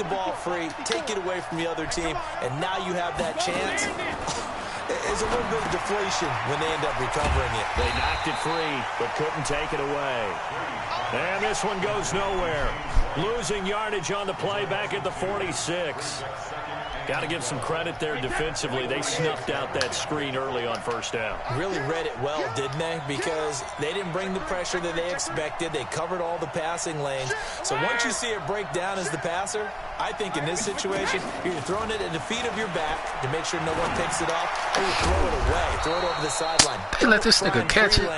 the ball free, take it away from the other team, and now you have that chance. It's a little bit of deflation when they end up recovering it. They knocked it free, but couldn't take it away. And this one goes nowhere. Losing yardage on the play back at the 46. Got to give some credit there defensively. They snuffed out that screen early on first down. Really read it well, didn't they? Because they didn't bring the pressure that they expected. They covered all the passing lanes. So once you see it break down as the passer, I think in this situation, you're throwing it at the feet of your back to make sure no one picks it off, or you throw it away, throw it over the sideline. They let this nigga catch it.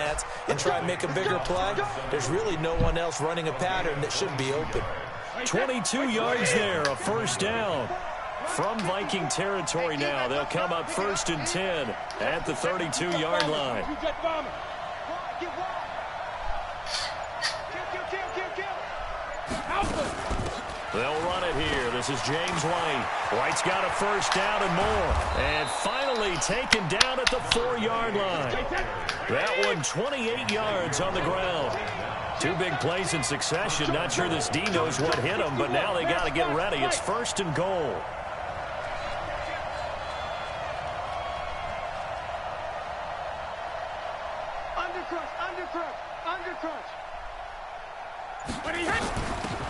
And try and make a bigger play. There's really no one else running a pattern that should be open. 22 yards there, a first down. From Viking territory now, they'll come up 1st and 10 at the 32-yard line. They'll run it here. This is James White. White's got a first down and more. And finally taken down at the 4-yard line. That one 28 yards on the ground. 2 big plays in succession. Not sure this D knows what hit him, but now they got to get ready. It's 1st and goal.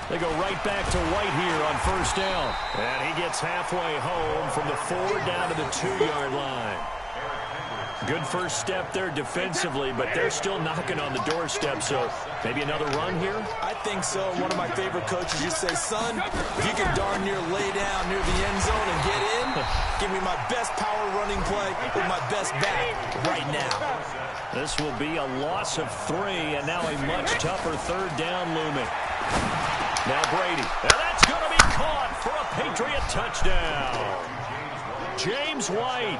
They go right back to White here on first down. And he gets halfway home from the 4 down to the 2-yard line. Good first step there defensively, but they're still knocking on the doorstep, so maybe another run here? I think so. One of my favorite coaches used to say, son, if you can darn near lay down near the end zone and get in, give me my best power running play with my best back right now. This will be a loss of 3, and now a much tougher 3rd down looming. Now Brady, and that's going to be caught for a Patriot touchdown. James White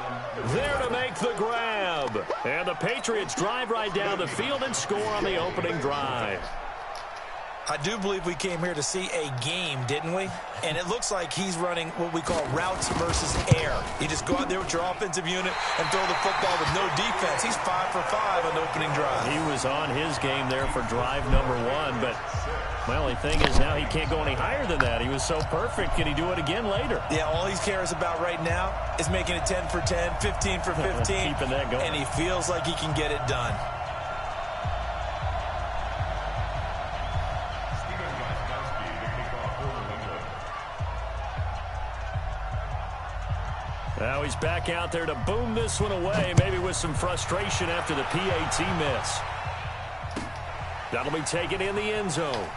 there to make the grab. And the Patriots drive right down the field and score on the opening drive. I do believe we came here to see a game, didn't we? And it looks like he's running what we call routes versus air. You just go out there with your offensive unit and throw the football with no defense. He's 5 for 5 on the opening drive. He was on his game there for drive number 1, but my only thing is now he can't go any higher than that. He was so perfect. Can he do it again later? Yeah, all he cares about right now is making it 10 for 10, 15 for 15. Keeping that going. And he feels like he can get it done. Now he's back out there to boom this one away, maybe with some frustration after the PAT miss. That'll be taken in the end zone.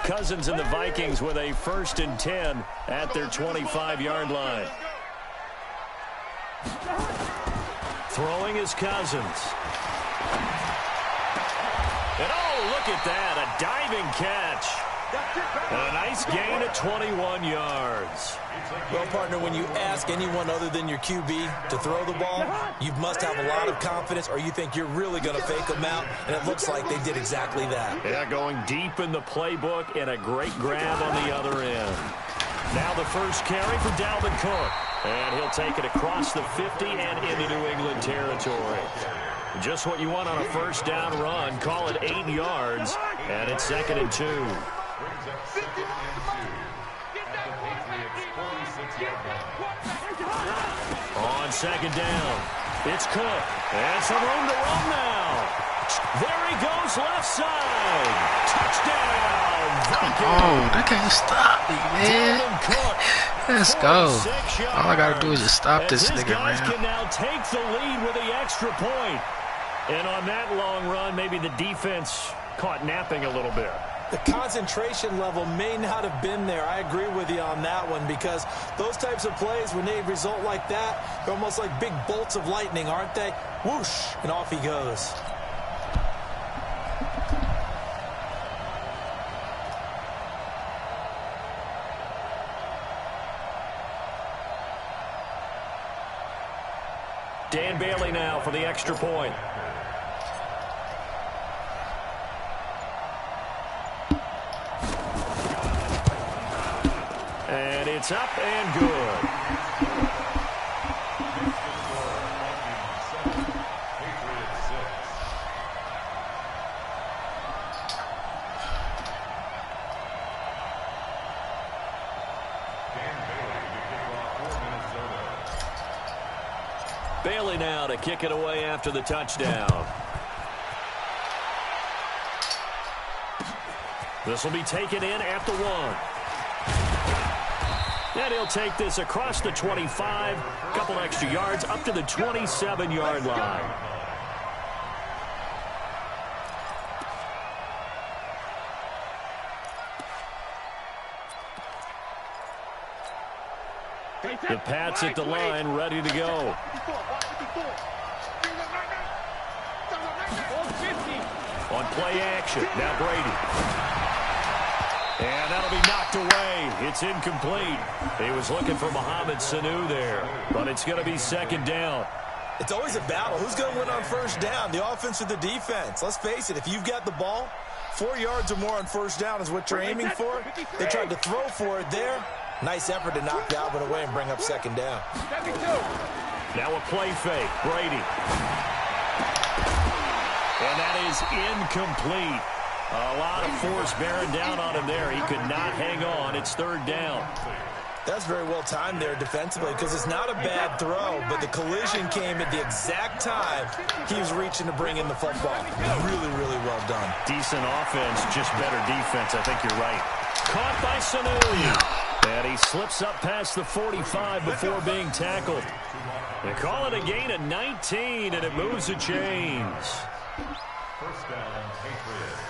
Cousins and the Vikings with a 1st and 10 at their 25-yard line. Throwing is Cousins. And oh, look at that, a diving catch. And a nice gain at 21 yards. Well, partner, when you ask anyone other than your QB to throw the ball, you must have a lot of confidence, or you think you're really going to fake them out, and it looks like they did exactly that. Yeah, going deep in the playbook and a great grab on the other end. Now the first carry for Dalvin Cook, and he'll take it across the 50 and into New England territory. Just what you want on a first down run. Call it 8 yards, and it's 2nd and 2. On 2nd down, it's Cook. And some room to run now. There he goes, left side. Touchdown. Oh, they can't stop me, man. Let's go. All I gotta do is just stop this nigga, man. Can now take the lead with the extra point. And on that long run, maybe the defense caught napping a little bit. The concentration level may not have been there. I agree with you on that one, because those types of plays, when they result like that, they're almost like big bolts of lightning, aren't they? Whoosh, and off he goes. Dan Bailey now for the extra point. And it's up and good. Bailey now to kick it away after the touchdown. This will be taken in at the 1. And he'll take this across the 25, a couple extra yards up to the 27-yard line. The Pats at the line, ready to go. On play action, now Brady. And that'll be knocked away. It's incomplete. He was looking for Mohamed Sanu there, but it's going to be second down. It's always a battle. Who's going to win on first down, the offense or the defense? Let's face it, if you've got the ball, 4 yards or more on first down is what you're aiming for. They tried to throw for it there. Nice effort to knock Dalvin away and bring up second down. Now a play fake. Brady. And that is incomplete. A lot of force bearing down on him there. He could not hang on. It's third down. That's very well timed there defensively because it's not a bad throw, but the collision came at the exact time he was reaching to bring in the football. Really, really well done. Decent offense, just better defense. I think you're right. Caught by Sanu. And he slips up past the 45 before being tackled. They call it a gain of 19, and it moves the chains. First down, Patriots.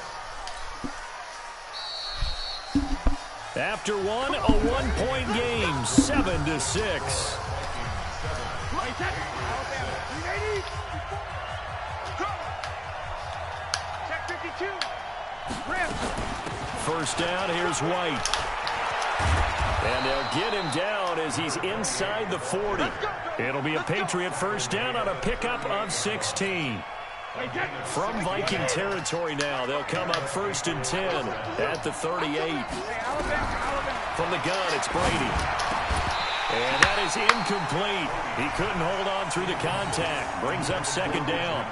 After one, a one-point game, 7-6. First down, here's White. And they'll get him down as he's inside the 40. It'll be a Patriot first down on a pickup of 16. From Viking territory now, they'll come up 1st and 10 at the 38. From the gun, it's Brady. And that is incomplete. He couldn't hold on through the contact. Brings up second down.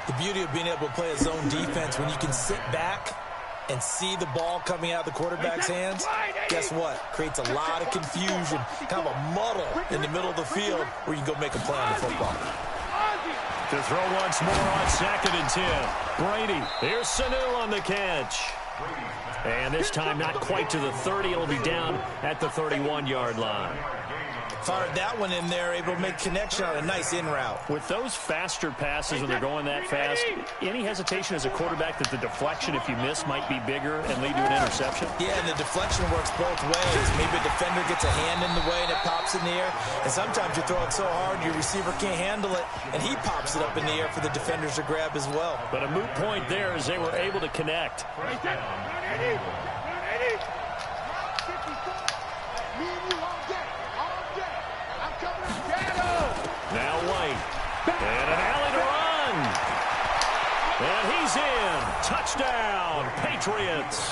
The beauty of being able to play a zone defense when you can sit back and see the ball coming out of the quarterback's hands, guess what? Creates a lot of confusion, kind of a muddle in the middle of the field where you can go make a play on the football. To throw once more on 2nd and 10. Brady, here's Sanu on the catch. And this time not quite to the 30. It'll be down at the 31-yard line. Fired that one in there, able to make connection on a nice in route. With those faster passes when they're going that fast, any hesitation as a quarterback that the deflection, if you miss, might be bigger and lead to an interception? Yeah, and the deflection works both ways. Maybe a defender gets a hand in the way and it pops in the air. And sometimes you throw it so hard your receiver can't handle it, and he pops it up in the air for the defenders to grab as well. But a moot point there as they were able to connect. Now White. And an alley to run. And he's in. Touchdown, Patriots.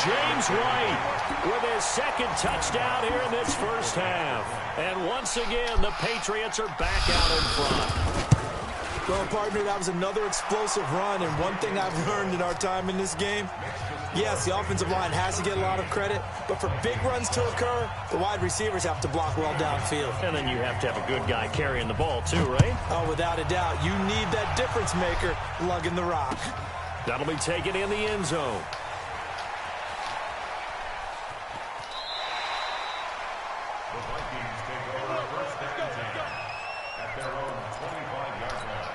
James White with his second touchdown here in this first half. And once again, the Patriots are back out in front. Well, partner, that was another explosive run. And one thing I've learned in our time in this game, yes, the offensive line has to get a lot of credit, but for big runs to occur, the wide receivers have to block well downfield. And then you have to have a good guy carrying the ball too, right? Oh, without a doubt. You need that difference maker lugging the rock. That'll be taken in the end zone. The Vikings take over 1st and 10 at their own 25-yard line.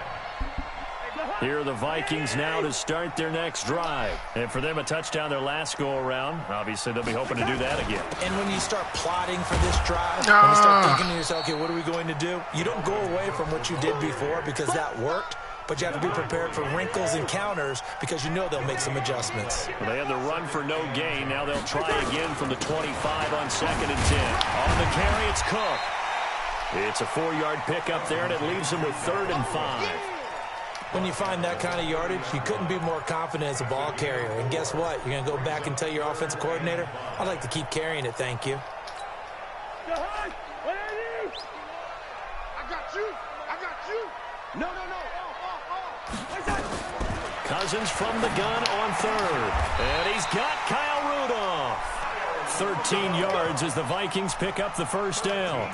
Here are the Vikings now to start their next drive. And for them, a touchdown their last go-around. Obviously, they'll be hoping to do that again. And when you start plotting for this drive, when you start thinking to yourself, okay, what are we going to do? You don't go away from what you did before because that worked, but you have to be prepared for wrinkles and counters because you know they'll make some adjustments. Well, they had the run for no gain. Now they'll try again from the 25 on 2nd and 10. On the carry, it's Cook. It's a 4-yard pickup there, and it leaves them with 3rd and 5. When you find that kind of yardage, you couldn't be more confident as a ball carrier. And guess what? You're going to go back and tell your offensive coordinator, I'd like to keep carrying it, thank you. I got you. No. Cousins from the gun on 3rd. And he's got Kyle Rudolph. 13 yards as the Vikings pick up the first down.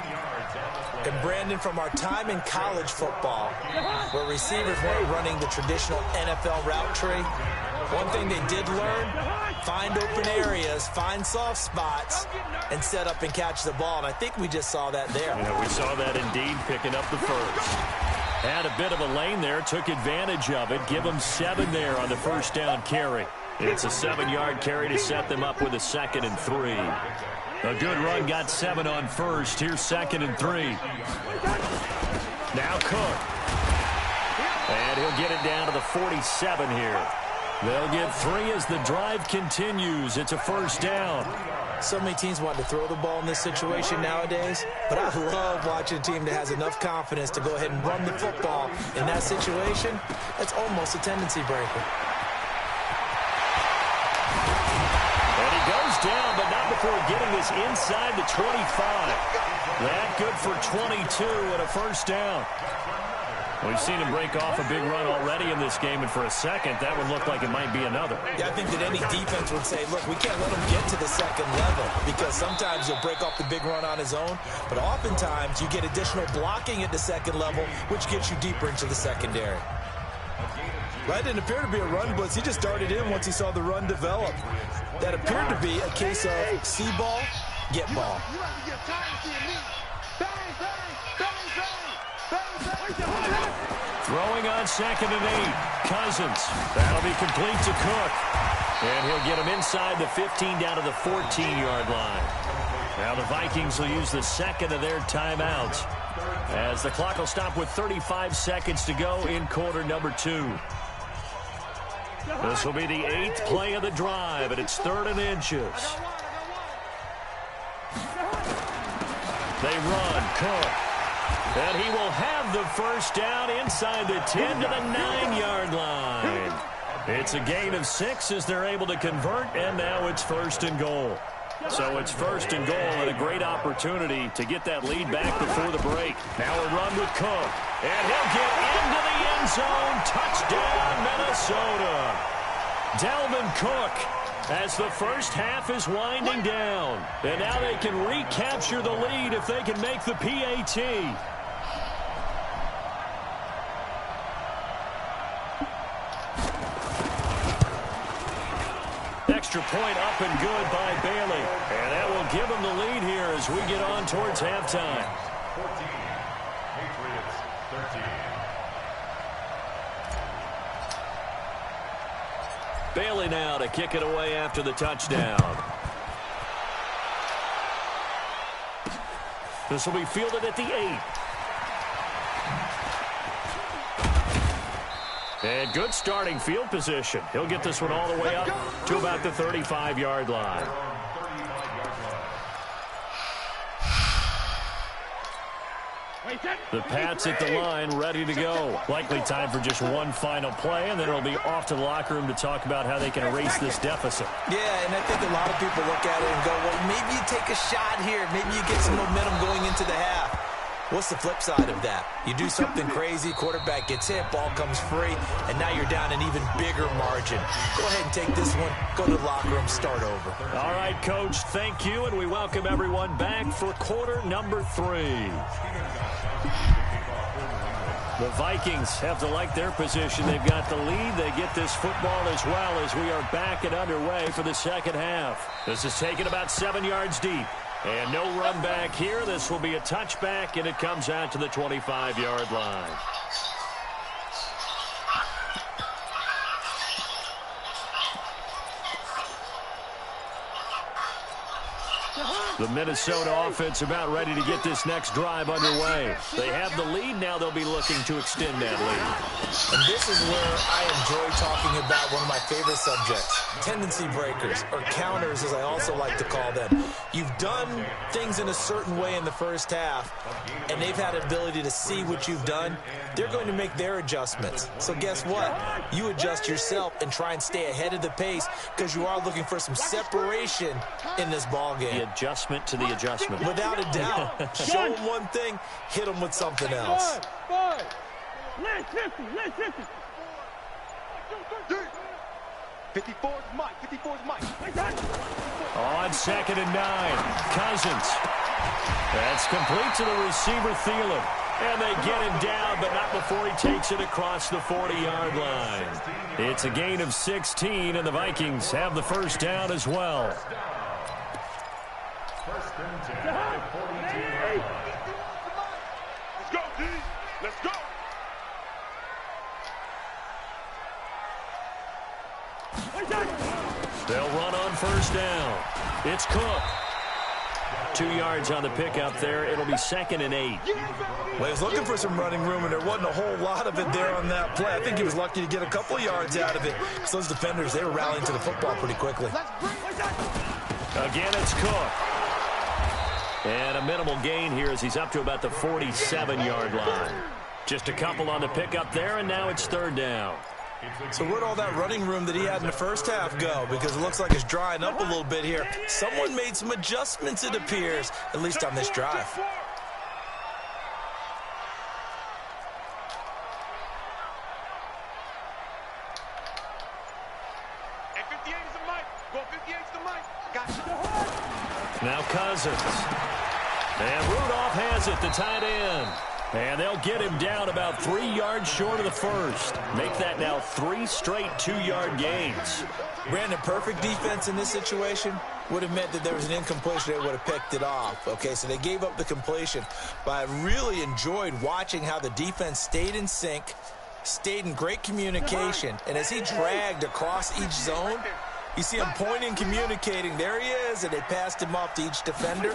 And Brandon, from our time in college football, where receivers weren't running the traditional NFL route tree, one thing they did learn, find open areas, find soft spots, and set up and catch the ball. And I think we just saw that there. Yeah, we saw that indeed, picking up the first. Had a bit of a lane there, took advantage of it. Give them 7 there on the first down carry. It's a 7-yard carry to set them up with a 2nd and 3. A good run got 7 on first. Here's 2nd and 3. Now Cook. And he'll get it down to the 47 here. They'll get 3 as the drive continues. It's a first down. So many teams want to throw the ball in this situation nowadays, but I love watching a team that has enough confidence to go ahead and run the football in that situation. That's almost a tendency breaker. And he goes down, but not before getting this inside the 25. That good for 22 and a first down. We've seen him break off a big run already in this game, and for a second, that one looked like it might be another. Yeah, I think that any defense would say, look, we can't let him get to the second level, because sometimes he'll break off the big run on his own, but oftentimes you get additional blocking at the second level, which gets you deeper into the secondary. That didn't appear to be a run blitz. He just darted in once he saw the run develop. That appeared to be a case of see ball, get ball. Throwing on 2nd and 8. Cousins. That'll be complete to Cook. And he'll get him inside the 15 down to the 14-yard line. Now the Vikings will use the 2nd of their timeouts, as the clock will stop with 35 seconds to go in quarter number 2. This will be the 8th play of the drive, and it's 3rd and inches. They run. Cook. And he will have the first down inside the 10 to the 9-yard line. It's a gain of 6 as they're able to convert, and now it's 1st and goal. So it's 1st and goal, and a great opportunity to get that lead back before the break. Now a run with Cook. And he'll get into the end zone. Touchdown, Minnesota. Dalvin Cook, as the first half is winding down. And now they can recapture the lead if they can make the PAT. Extra point up and good by Bailey. And that will give them the lead here as we get on towards halftime. 14, Patriots 13. Bailey now to kick it away after the touchdown. This will be fielded at the 8. And good starting field position. He'll get this one all the way up to about the 35-yard line. The Pats at the line, ready to go. Likely time for just one final play, and then it'll be off to the locker room to talk about how they can erase this deficit. Yeah, and I think a lot of people look at it and go, well, maybe you take a shot here. Maybe you get some momentum going into the half. What's the flip side of that? You do something crazy, quarterback gets hit, ball comes free, and now you're down an even bigger margin. Go ahead and take this one, go to the locker room, start over. All right, Coach, thank you, and we welcome everyone back for quarter number 3. The Vikings have to like their position. They've got the lead. They get this football as well as we are back and underway for the second half. This is taken about 7 yards deep. And no run back here. This will be a touchback, and it comes out to the 25-yard line. The Minnesota offense about ready to get this next drive underway. They have the lead. Now they'll be looking to extend that lead. And this is where I enjoy talking about one of my favorite subjects, tendency breakers, or counters, as I also like to call them. You've done things in a certain way in the first half, and they've had an ability to see what you've done. They're going to make their adjustments. So guess what? You adjust yourself and try and stay ahead of the pace because you are looking for some separation in this ball game. The adjustment to the adjustment. Without a doubt. Show them one thing, hit them with something else. 54's Mike. 54's Mike. On 2nd and 9, Cousins. That's complete to the receiver, Thielen. And they get him down, but not before he takes it across the 40-yard line. It's a gain of 16, and the Vikings have the first down as well. First and 10 at the 42-yard line. Let's go, D. Let's go. They'll run on first down. It's Cook. 2 yards on the pickup there. It'll be 2nd and 8. Well, he was looking for some running room, and there wasn't a whole lot of it there on that play. I think he was lucky to get a couple yards out of it. So those defenders, they were rallying to the football pretty quickly. Again, it's Cook. And a minimal gain here as he's up to about the 47-yard line. Just a couple on the pickup there, and now it's 3rd down. So where'd all that running room that he had in the first half go? Because it looks like it's drying up a little bit here. Someone made some adjustments, it appears, at least on this drive. Hey, 58 is the mic. Go 58's the mic. Got you. Now Cousins. And Rudolph has it, the tight end. And they'll get him down about 3 yards short of the first. Make that now 3 straight 2-yard gains. Brandon, perfect defense in this situation would have meant that there was an incompletion. They would have picked it off. Okay, so they gave up the completion. But I really enjoyed watching how the defense stayed in sync, stayed in great communication. And as he dragged across each zone, you see him pointing, communicating. There he is, and they passed him off to each defender.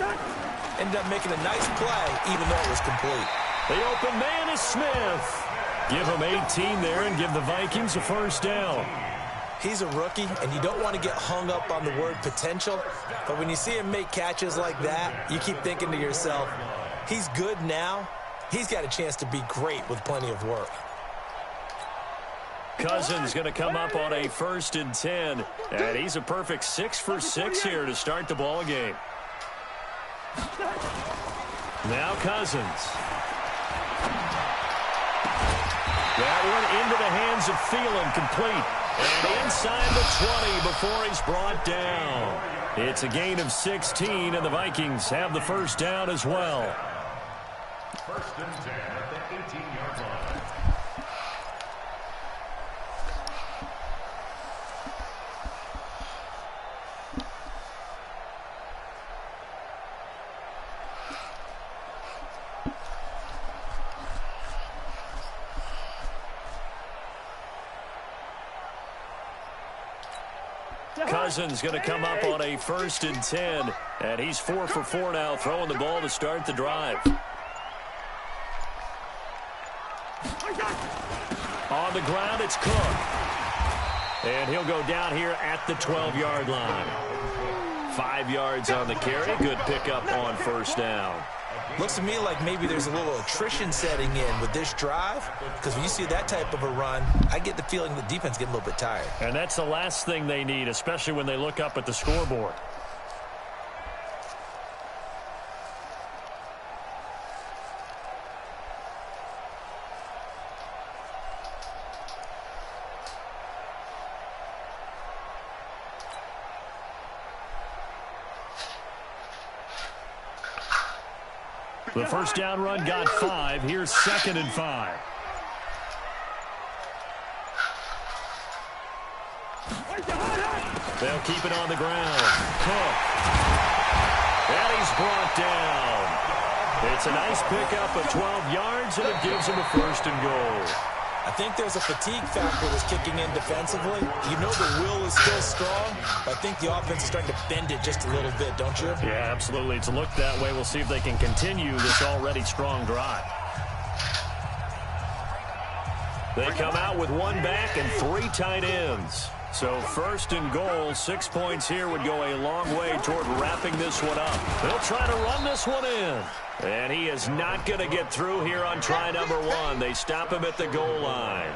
Ended up making a nice play, even though it was complete. The open man is Smith. Give him 18 there and give the Vikings a first down. He's a rookie, and you don't want to get hung up on the word potential. But when you see him make catches like that, you keep thinking to yourself, he's good now. He's got a chance to be great with plenty of work. Cousins going to come up on a 1st and 10. And he's a perfect 6 for 6 here to start the ball game. Now Cousins. That one into the hands of Thielen, complete. And inside the 20 before he's brought down. It's a gain of 16, and the Vikings have the first down as well. First and 10 at the 18-yard line. Cousins going to come up on a 1st and 10, and he's 4 for 4 now, throwing the ball to start the drive. On the ground, it's Cook. And he'll go down here at the 12-yard line. 5 yards on the carry. Good pickup on first down. Looks to me like maybe there's a little attrition setting in with this drive, because when you see that type of a run, I get the feeling the defense getting a little bit tired. And that's the last thing they need, especially when they look up at the scoreboard. The first down run got 5. Here's 2nd and 5. They'll keep it on the ground. Cook. And he's brought down. It's a nice pickup of 12 yards, and it gives him a 1st and goal. I think there's a fatigue factor that's kicking in defensively. You know the will is still strong, but I think the offense is starting to bend it just a little bit, don't you? Yeah, absolutely. It's looked that way. We'll see if they can continue this already strong drive. They come out with one back and 3 tight ends. So 1st and goal, 6 points here would go a long way toward wrapping this one up. They'll try to run this one in. And he is not going to get through here on try number 1. They stop him at the goal line.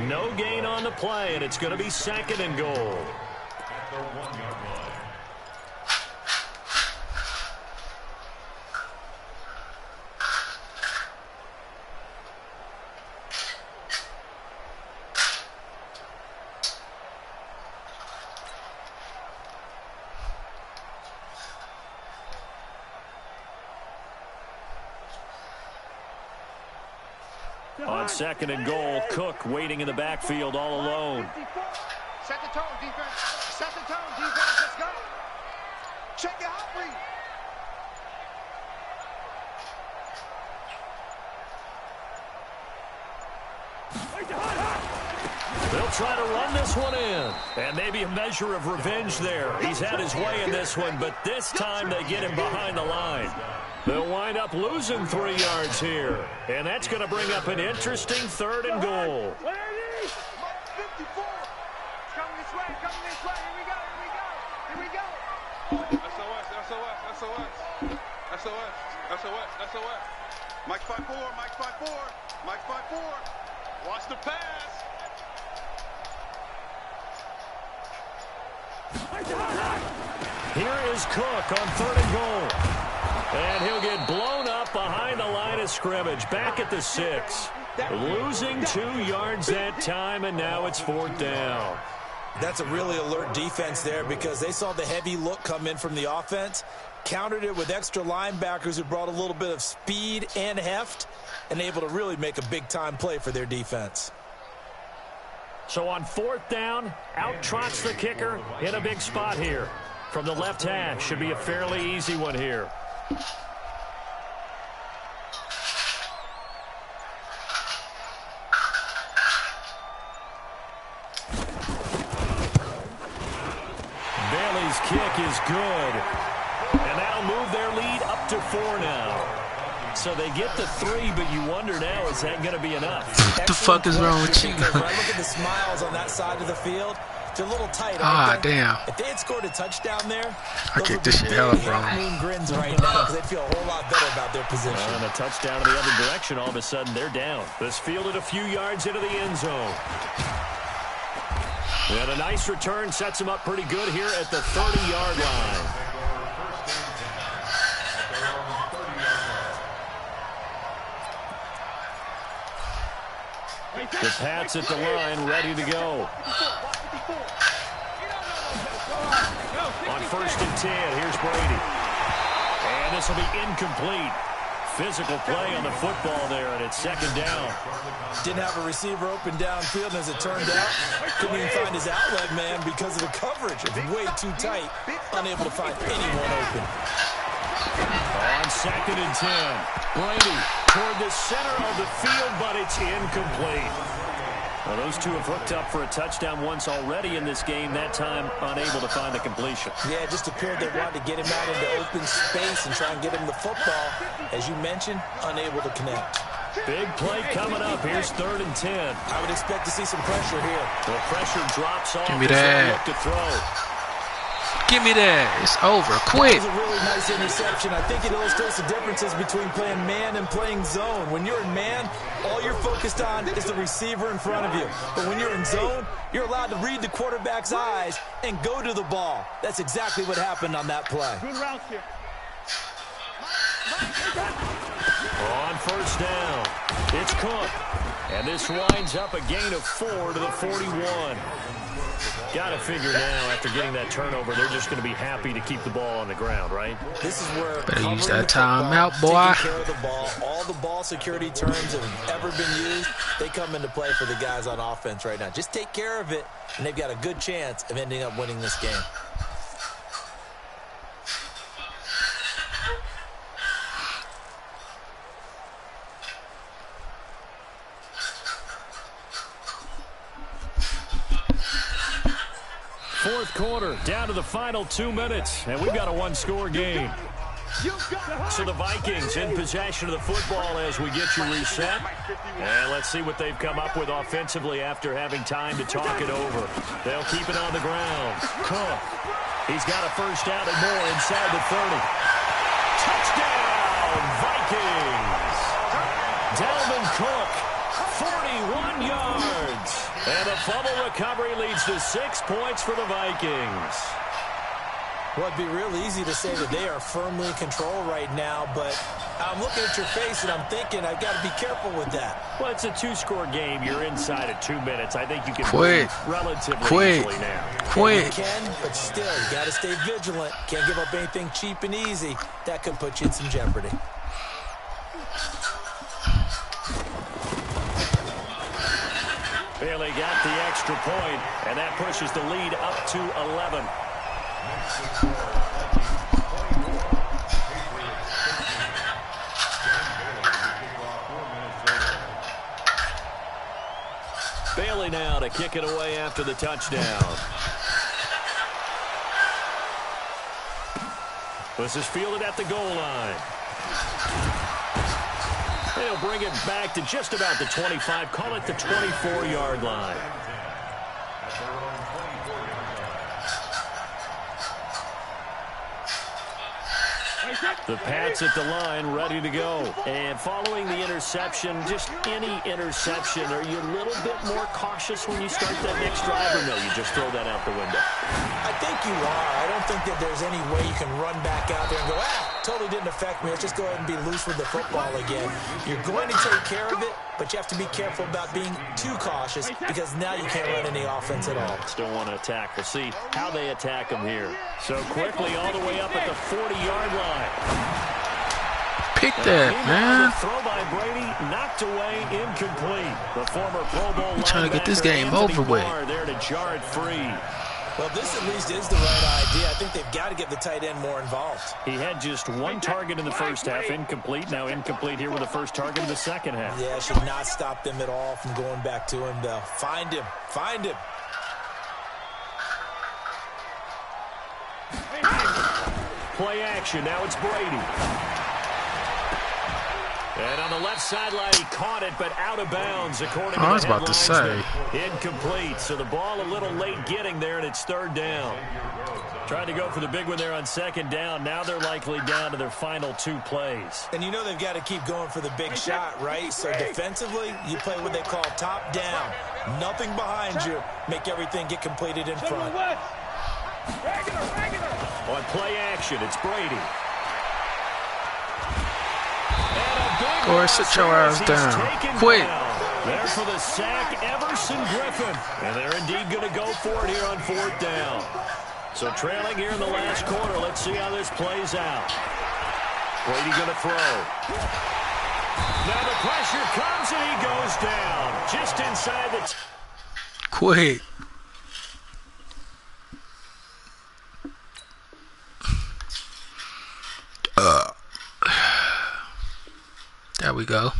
No gain on the play, and it's going to be 2nd and goal. At the 1-yard line. On 2nd and goal, Cook waiting in the backfield all alone. Set the tone, defense. Set the tone, defense. Let's go. Check your hot read. They'll try to run this one in. And maybe a measure of revenge there. He's had his way in this one, but this time they get him behind the line. They'll wind up losing 3 yards here. And that's going to bring up an interesting 3rd and goal. 54. Coming this way, coming this way. Here we go, here we go, here we go. SOS, SOS, SOS. SOS, SOS, SOS. Mike 5-4, Mike 5-4, Mike 5-4. Watch the pass. Here is Cook on 3rd and goal. And he'll get blown up behind the line of scrimmage. Back at the 6. Losing 2 yards that time, and now it's 4th down. That's a really alert defense there because they saw the heavy look come in from the offense, countered it with extra linebackers who brought a little bit of speed and heft, and able to really make a big-time play for their defense. So on 4th down, out trots the kicker in a big spot here. From the left hash, should be a fairly easy one here. Bailey's kick is good. And that'll move their lead up to 4 now. So they get the 3, but you wonder now, is that going to be enough? What the fuck is wrong with you? When I look at the smiles on that side of the field, they're a little tight. Damn. If they had scored a touchdown there, I kicked this shit hella wrong. moon grins right now because they'd feel a whole lot better about their position. And a touchdown in the other direction, all of a sudden they're down. This fielded a few yards into the end zone. And a nice return sets him up pretty good here at the 30-yard line. The Pats at the line, ready to go. On 1st and 10, here's Brady. And this will be incomplete. Physical play on the football there, and it's 2nd down. Didn't have a receiver open downfield, and as it turned out, couldn't even find his outlet man because of the coverage. It was way too tight, unable to find anyone open. On 2nd and 10, Brady toward the center of the field, but it's incomplete. Well, those two have hooked up for a touchdown once already in this game, that time unable to find the completion. Yeah, it just appeared they wanted to get him out into open space and try and get him the football. As you mentioned, unable to connect. Big play coming up. Here's 3rd and 10. I would expect to see some pressure here. The pressure drops off. Give me that. Look to throw. Give me that. It's over. Quick. That was a really nice interception. I think it illustrates the differences between playing man and playing zone. When you're in man, all you're focused on is the receiver in front of you. But when you're in zone, you're allowed to read the quarterback's eyes and go to the ball. That's exactly what happened on that play. Good routes here. On 1st down, it's Cook. And this winds up a gain of 4 to the 41. Got to figure now, after getting that turnover, they're just going to be happy to keep the ball on the ground, right? This is where better use covering that the football, timeout, boy. taking care of the ball, all the ball security terms that have ever been used, they come into play for the guys on offense right now. Just take care of it, and they've got a good chance of ending up winning this game. fourth quarter, down to the final 2 minutes, and we've got a one-score game. So the Vikings in possession of the football as we get you reset. And let's see what they've come up with offensively after having time to talk it over. They'll keep it on the ground. Cook. He's got a first down and more inside the 30. Touchdown, Vikings. Dalvin Cook, 41 yards. And the fumble recovery leads to 6 points for the Vikings. Well, it'd be real easy to say that they are firmly in control right now, but I'm looking at your face and I'm thinking I've got to be careful with that. Well, it's a two-score game. You're inside of 2 minutes. I think you can Quit. relatively easily now. Quit. You can, but still, you got to stay vigilant. Can't give up anything cheap and easy. That could put you in some jeopardy. Bailey got the extra point, and that pushes the lead up to 11. Bailey now to kick it away after the touchdown. This is fielded at the goal line. They'll bring it back to just about the 25, call it the 24-yard line. The Pats at the line, ready to go. And following the interception, just any interception, are you a little bit more cautious when you start that next drive, or no, you just throw that out the window? I think you are. I don't think that there's any way you can run back out there and go, totally didn't affect me. Let's just go ahead and be loose with the football again. You're going to take care of it, but you have to be careful about being too cautious because now you can't run any offense at all. Still want to attack. We'll see how they attack them here. So quickly all the way up at the 40-yard line. Pick that, man. The throw by Brady, knocked away, incomplete. The former Pro Bowl I'm trying to get this game Anthony over with. Barr there to jar it free. Well, this at least is the right idea. I think they've got to get the tight end more involved. He had just one target in the first half, incomplete. Now incomplete here with the first target in the second half. Yeah, should not stop them at all from going back to him, though. Find him. Find him. Play action. Now it's Brady. And on the left sideline, he caught it, but out of bounds, according to the I was about to say. Incomplete. So the ball a little late getting there, and it's third down. Trying to go for the big one there on second down. Now they're likely down to their final 2 plays. And you know they've got to keep going for the big shot, right? So defensively, you play what they call top down. Nothing behind you. Make everything get completed in front. On play action, it's Brady. Of course, sit your ass down. Quick. There for the sack, Everson Griffin. And they're indeed going to go for it here on fourth down. So trailing here in the last quarter. Let's see how this plays out. Brady going to throw. Now the pressure comes and he goes down. Just inside the... Quick. There we go.